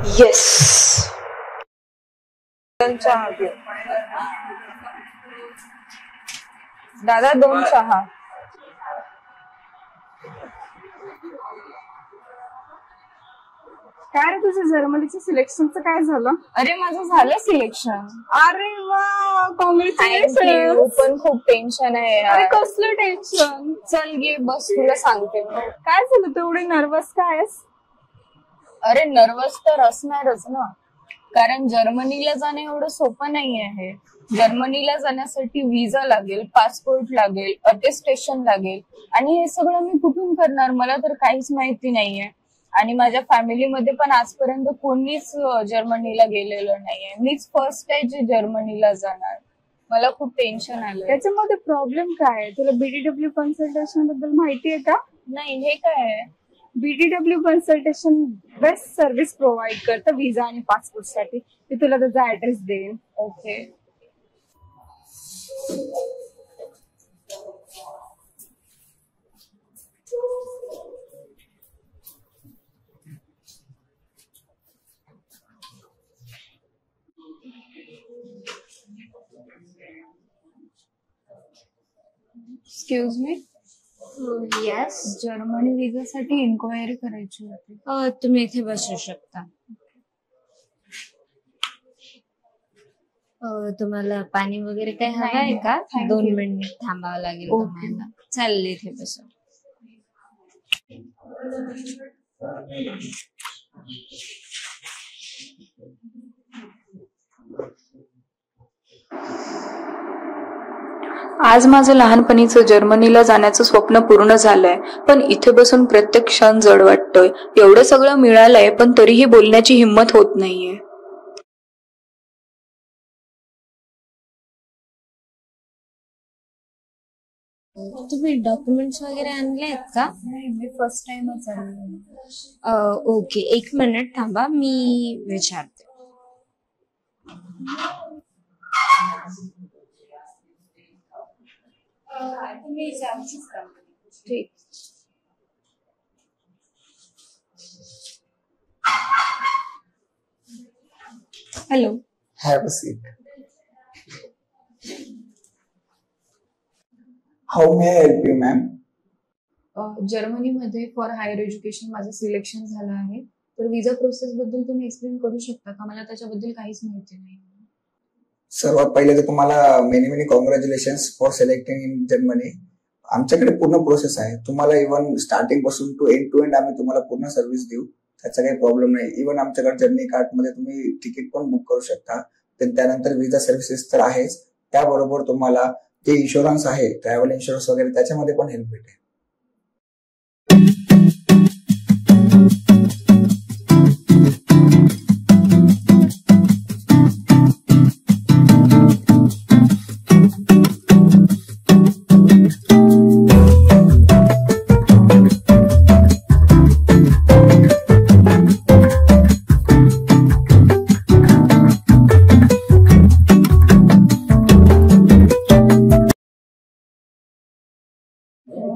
Yes. चहा घे. दादा 2 चहा. काय रे तुझं जर्मनीचं सिलेक्शनचं काय झालं? अरे माझं झालं सिलेक्शन. अरे वा, कॉंग्रॅच्युलेशन. पण खूप टेन्शन आहे यार. अरे कसलं टेन्शन? चल घे बस, तुला सांगते. काय झालं तू एवढी नर्वस काय आहेस? अरे नर्वस तर असणारच ना, कारण जर्मनीला जाणं एवढं सोपं नाही आहे. जर्मनीला जाण्यासाठी व्हिसा लागेल, पासपोर्ट लागेल, अटेस्टेशन लागेल, आणि हे सगळं मी कुठून करणार? मला तर काहीच माहिती नाहीये. आणि माझ्या फॅमिलीमध्ये पण आजपर्यंत कोणीच जर्मनीला गेलेलं नाहीये. मीच फर्स्ट आहे जे जर्मनीला जाणार. मला खूप टेन्शन आलं. त्याच्यामध्ये प्रॉब्लेम काय आहे? तुला बीडीडब्ल्यू कन्सल्टेशन बद्दल माहिती आहे का? नाही, हे काय आहे? BDW consultation best service provide करतं व्हिसा आणि पासपोर्ट साठी. मी तुला त्याचा ऍड्रेस देईन. Okay. Excuse me. Yes. Germany व्हिसासाठी इन्क्वायरी करायची होती. तुम्ही इथे बसू शकता. तुम्हाला पाणी वगैरे काही हवं आहे का? 2 मिनिट थांबावं लागेल तुम्हाला. चालेल, इथे बसा. आज माझं लहानपणीचं जर्मनीला जाण्याचं स्वप्न पूर्ण झालंय, पण इथे बसून प्रत्येक क्षण जड वाटतोय. एवढं सगळं मिळालंय पण तरीही बोलण्याची हिंमत होत नाहीये. तुम्ही डॉक्युमेंट्स वगैरे आणले आहेत का? नाही, मी फर्स्ट टाइमच आले. ओके, 1 मिनिट थांबा, मी विचारते. ठीक. Hello. Have a seat. How may I help you, ma'am? जर्मनीमध्ये फॉर हायर एज्युकेशन माझं सिलेक्शन झालं आहे. तर व्हिसा प्रोसेस बद्दल तुम्ही एक्सप्लेन करू शकता का? मला त्याच्याबद्दल काहीच माहिती नाही. सर्वात पहिले तर तुम्हाला many many congratulations for selecting in Germany. आमच्याकडे पूर्ण प्रोसेस आहे. तुम्हाला इव्हन स्टार्टिंग पासून टू एंड आम्ही तुम्हाला पूर्ण सर्व्हिस देऊ. त्याचा काही प्रॉब्लेम नाही. इव्हन आमच्याकडे जर्नी कार्ड मध्ये तुम्ही तिकीट पण बुक करू शकता. त्यानंतर व्हिसा सर्व्हिसेस तर आहेच, त्याबरोबर तुम्हाला जे इन्शुरन्स आहे, ट्रॅव्हल इन्शुरन्स वगैरे, त्याच्यामध्ये पण हेल्प भेटेल.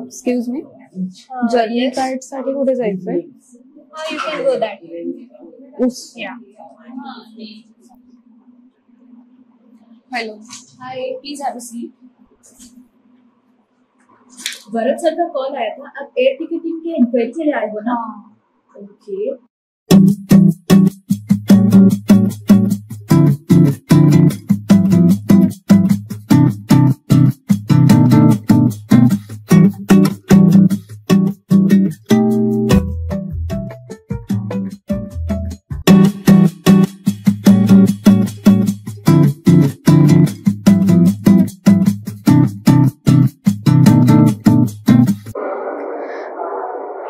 Excuse me. जर्नी कार्ड साठी कुठे जायचंय? You can go that way. Yeah. Hello. High, please have a seat. Bharat sir का कॉल आया था. आप एयर टिकटिंग के इंक्वायरी के लिए आए हो ना? ओके.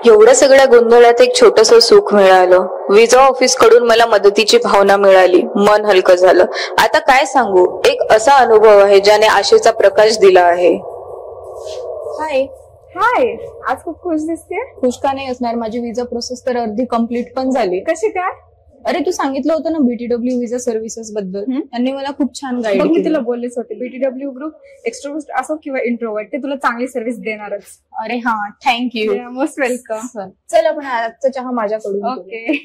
एवढ्या सगळ्या गोंधळात एक छोटंसं सुख मिळालं. व्हिसा ऑफिस कडून मला मदतीची भावना मिळाली. मन हलकं झालं. आता काय सांगू, एक असा अनुभव आहे ज्याने आशेचा प्रकाश दिला आहे. हाय. हाय, आज खूप खुश दिसते. खुश का नाही असणार? माझी व्हिसा प्रोसेस तर अर्धी कम्प्लीट पण झाली. कशी काय? अरे तू सांगितलं होतं ना बीटीडब्ल्यू व्हिसा सर्व्हिसेस बद्दल, त्यांनी मला खूप छान गाईड मी केली. तुला बोललेच होते, बीटीडब्ल्यू ग्रुप एक्स्ट्रोवर्ट असो किंवा इंट्रोवर्ट, ते तुला चांगली सर्व्हिस देणारच. अरे हा, थँक्यू. Most welcome. चल आपण आजचा चहा माझ्याकडून. ओके.